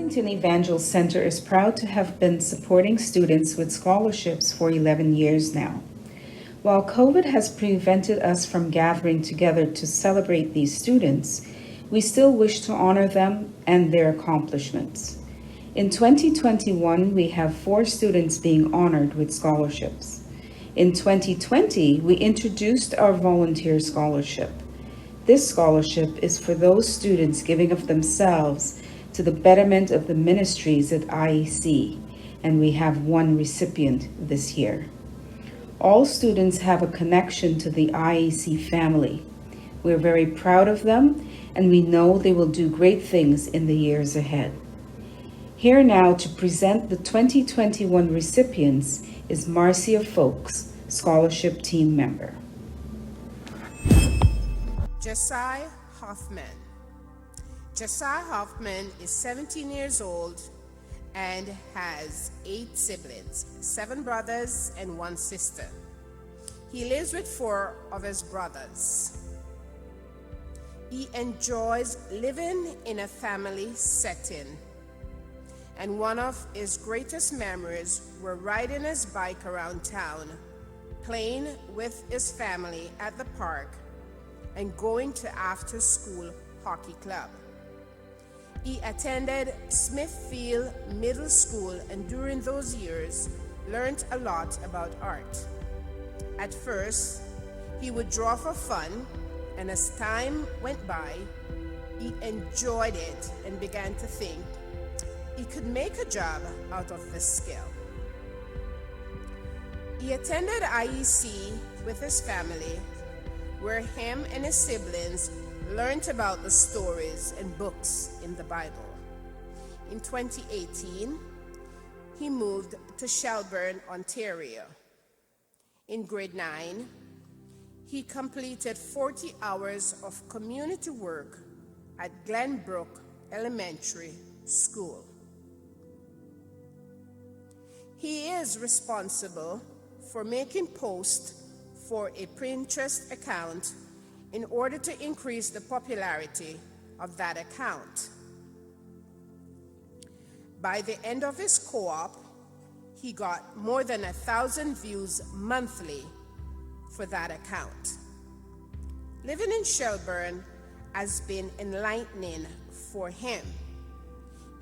Lexington Evangel Center is proud to have been supporting students with scholarships for 11 years now. While COVID has prevented us from gathering together to celebrate these students, we still wish to honor them and their accomplishments. In 2021, we have 4 students being honored with scholarships. In 2020, we introduced our volunteer scholarship. This scholarship is for those students giving of themselves to the betterment of the ministries at IEC, and we have 1 recipient this year. All students have a connection to the IEC family. We're very proud of them, and we know they will do great things in the years ahead. Here now to present the 2021 recipients is Marcia Folks, scholarship team member. Josiah Hoffman. Josiah Hoffman is 17 years old and has 8 siblings, 7 brothers and 1 sister. He lives with 4 of his brothers. He enjoys living in a family setting, and one of his greatest memories were riding his bike around town, playing with his family at the park, and going to after-school hockey club. He attended Smithfield Middle School, and during those years learned a lot about art. At first, he would draw for fun, and as time went by, he enjoyed it and began to think he could make a job out of this skill. He attended IEC with his family, where him and his siblings learned about the stories and books in the Bible. In 2018, he moved to Shelburne, Ontario. In grade 9, he completed 40 hours of community work at Glenbrook Elementary School. He is responsible for making posts for a Pinterest account in order to increase the popularity of that account. By the end of his co-op, he got more than 1,000 views monthly for that account. Living in Shelburne has been enlightening for him.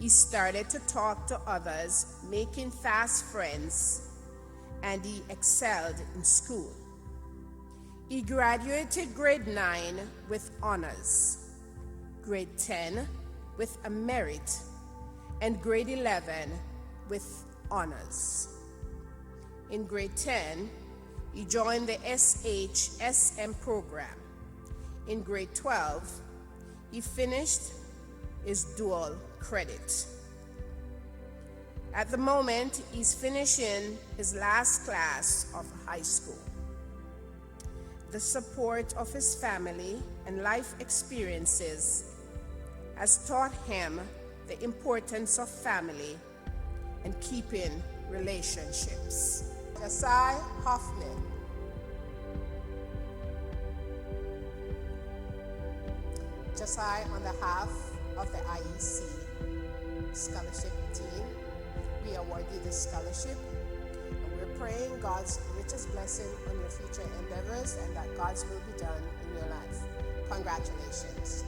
He started to talk to others, making fast friends, and he excelled in school. He graduated grade 9 with honors, grade 10 with a merit, and grade 11 with honors. In grade 10, he joined the SHSM program. In grade 12, he finished his dual credit. At the moment, he's finishing his last class of high school. The support of his family and life experiences has taught him the importance of family and keeping relationships. Josiah Hoffman. Josiah, on behalf of the IEC scholarship team, we award you this scholarship. We're praying God's richest blessing on your future endeavors and that God's will be done in your life. Congratulations.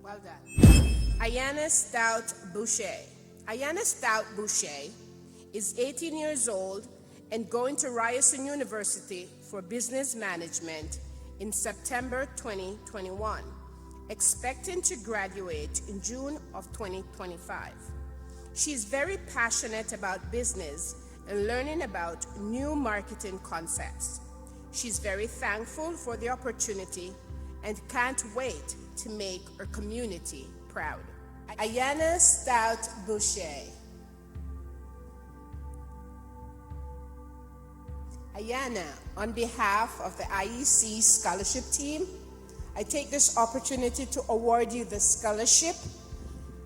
Well done. Ayana Stout Boucher. Ayana Stout Boucher is 18 years old and going to Ryerson University for Business Management in September 2021, expecting to graduate in June of 2025. She is very passionate about business and learning about new marketing concepts. She's very thankful for the opportunity and can't wait to make her community proud. Ayana Stout Boucher. Ayana, on behalf of the IEC scholarship team, I take this opportunity to award you the scholarship.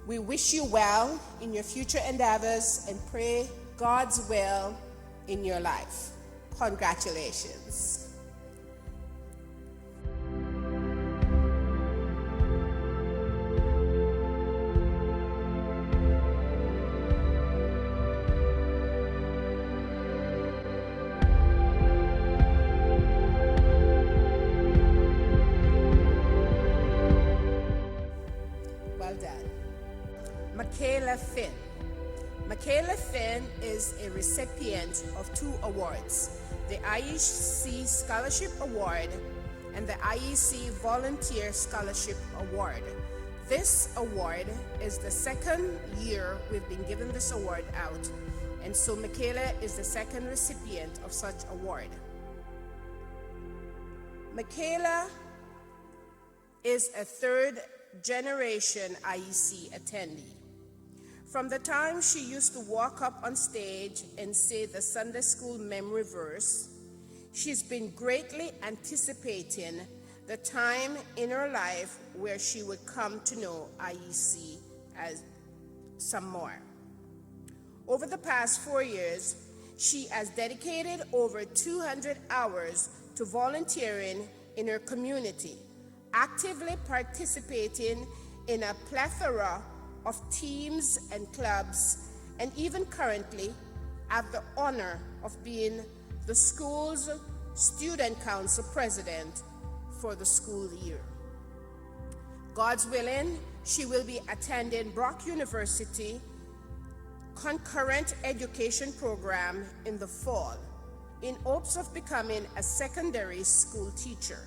We wish you well in your future endeavors and pray God's will in your life. Congratulations. Well done. Michaela Finn. Michaela Finn is a recipient of 2 awards, the IEC Scholarship Award and the IEC Volunteer Scholarship Award. This award is the 2nd year we've been given this award out, and so Michaela is the 2nd recipient of such award. Michaela is a 3rd generation IEC attendee. From the time she used to walk up on stage and say the Sunday school memory verse, she's been greatly anticipating the time in her life where she would come to know IEC as some more. Over the past 4 years, she has dedicated over 200 hours to volunteering in her community, actively participating in a plethora of teams and clubs, and even currently have the honor of being the school's student council president for the school year. God's willing, she will be attending Brock University concurrent education program in the fall in hopes of becoming a secondary school teacher.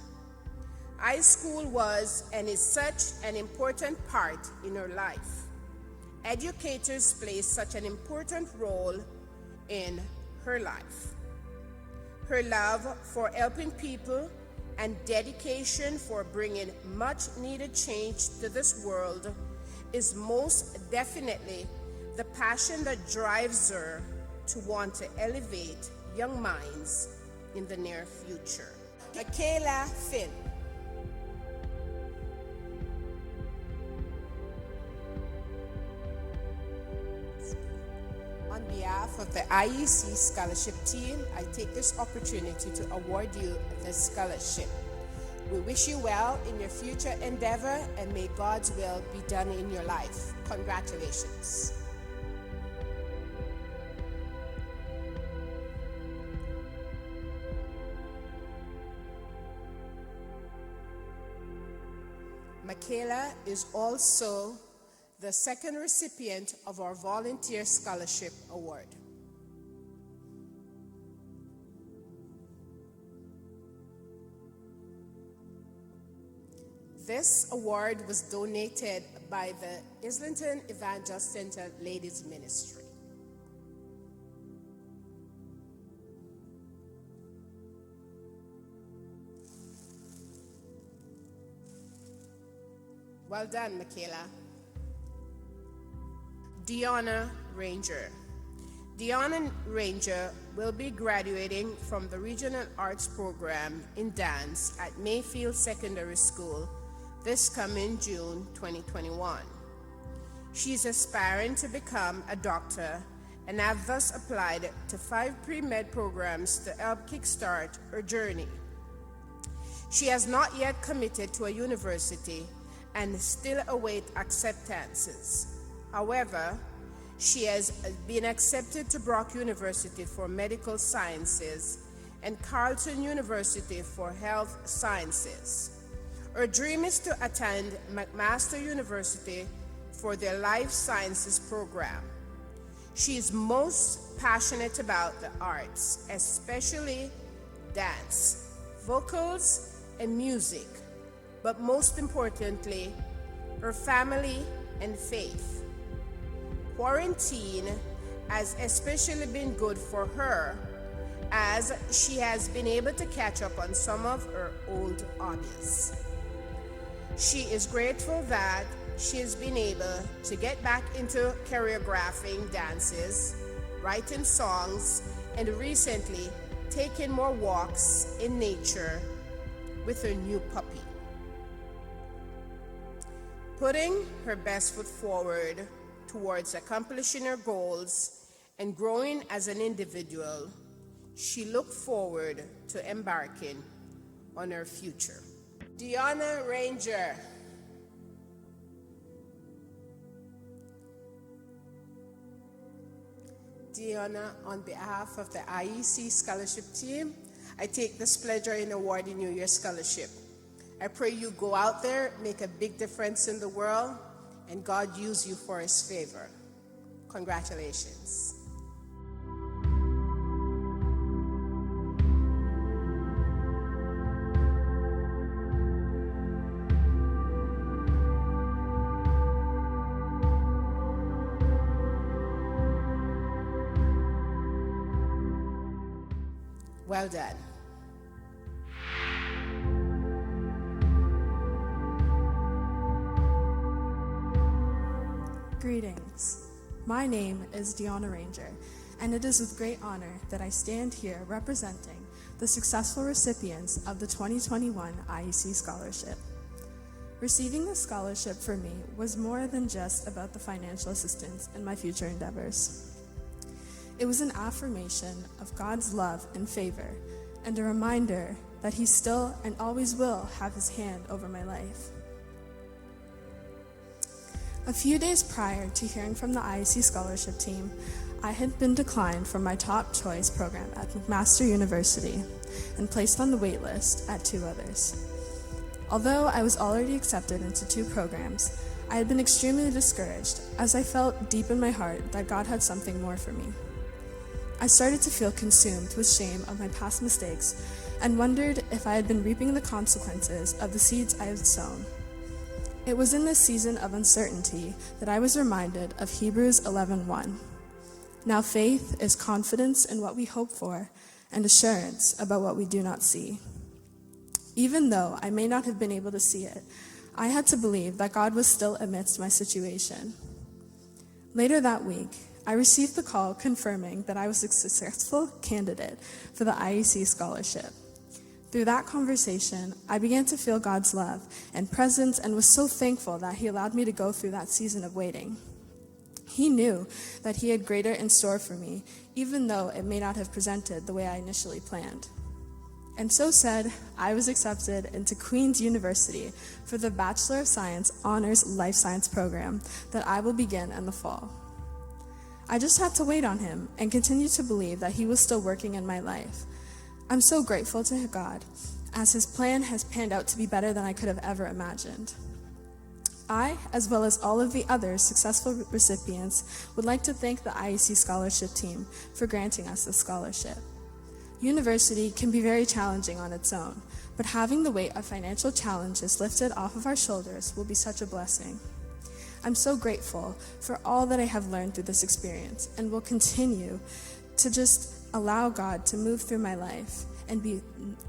High school was and is such an important part in her life. Educators play such an important role in her life. Her love for helping people and dedication for bringing much needed change to this world is most definitely the passion that drives her to want to elevate young minds in the near future. Michaela Finn. On behalf of the IEC scholarship team, I take this opportunity to award you this scholarship. We wish you well in your future endeavor and may God's will be done in your life. Congratulations. Michaela is also the 2nd recipient of our Volunteer Scholarship Award. This award was donated by the Islington Evangel Center Ladies Ministry. Well done, Michaela. Deanna Ranger. Deanna Ranger will be graduating from the Regional Arts Program in Dance at Mayfield Secondary School this coming June 2021. She's aspiring to become a doctor and have thus applied to 5 pre-med programs to help kickstart her journey. She has not yet committed to a university and still awaits acceptances. However, she has been accepted to Brock University for Medical Sciences and Carleton University for Health Sciences. Her dream is to attend McMaster University for their Life Sciences program. She is most passionate about the arts, especially dance, vocals, and music, but most importantly, her family and faith. Quarantine has especially been good for her as she has been able to catch up on some of her old hobbies. She is grateful that she has been able to get back into choreographing dances, writing songs, and recently taking more walks in nature with her new puppy. Putting her best foot forward towards accomplishing her goals and growing as an individual, she looked forward to embarking on her future. Deanna Ranger. Deanna, on behalf of the IEC Scholarship Team, I take this pleasure in awarding you your scholarship. I pray you go out there, make a big difference in the world, and God use you for His favor. Congratulations. Well done. Greetings. My name is Deanna Ranger, and it is with great honor that I stand here representing the successful recipients of the 2021 IEC Scholarship. Receiving this scholarship for me was more than just about the financial assistance in my future endeavors. It was an affirmation of God's love and favor, and a reminder that He still and always will have His hand over my life. A few days prior to hearing from the IEC Scholarship Team, I had been declined from my top choice program at McMaster University and placed on the wait list at 2 others. Although I was already accepted into 2 programs, I had been extremely discouraged as I felt deep in my heart that God had something more for me. I started to feel consumed with shame of my past mistakes and wondered if I had been reaping the consequences of the seeds I had sown. It was in this season of uncertainty that I was reminded of Hebrews 11:1. Now faith is confidence in what we hope for and assurance about what we do not see. Even though I may not have been able to see it, I had to believe that God was still amidst my situation. Later that week, I received the call confirming that I was a successful candidate for the IEC Scholarship. Through that conversation, I began to feel God's love and presence and was so thankful that He allowed me to go through that season of waiting. He knew that He had greater in store for me, even though it may not have presented the way I initially planned. And so said, I was accepted into Queen's University for the Bachelor of Science Honors Life Science program that I will begin in the fall. I just had to wait on Him and continue to believe that He was still working in my life. I'm so grateful to God, as His plan has panned out to be better than I could have ever imagined. I, as well as all of the other successful recipients, would like to thank the IEC Scholarship Team for granting us this scholarship. University can be very challenging on its own, but having the weight of financial challenges lifted off of our shoulders will be such a blessing. I'm so grateful for all that I have learned through this experience and will continue to just allow God to move through my life and be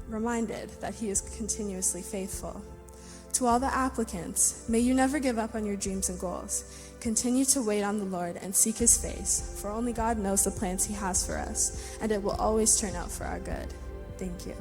reminded that He is continuously faithful. To all the applicants, may you never give up on your dreams and goals. Continue to wait on the Lord and seek His face, for only God knows the plans He has for us, and it will always turn out for our good. Thank you.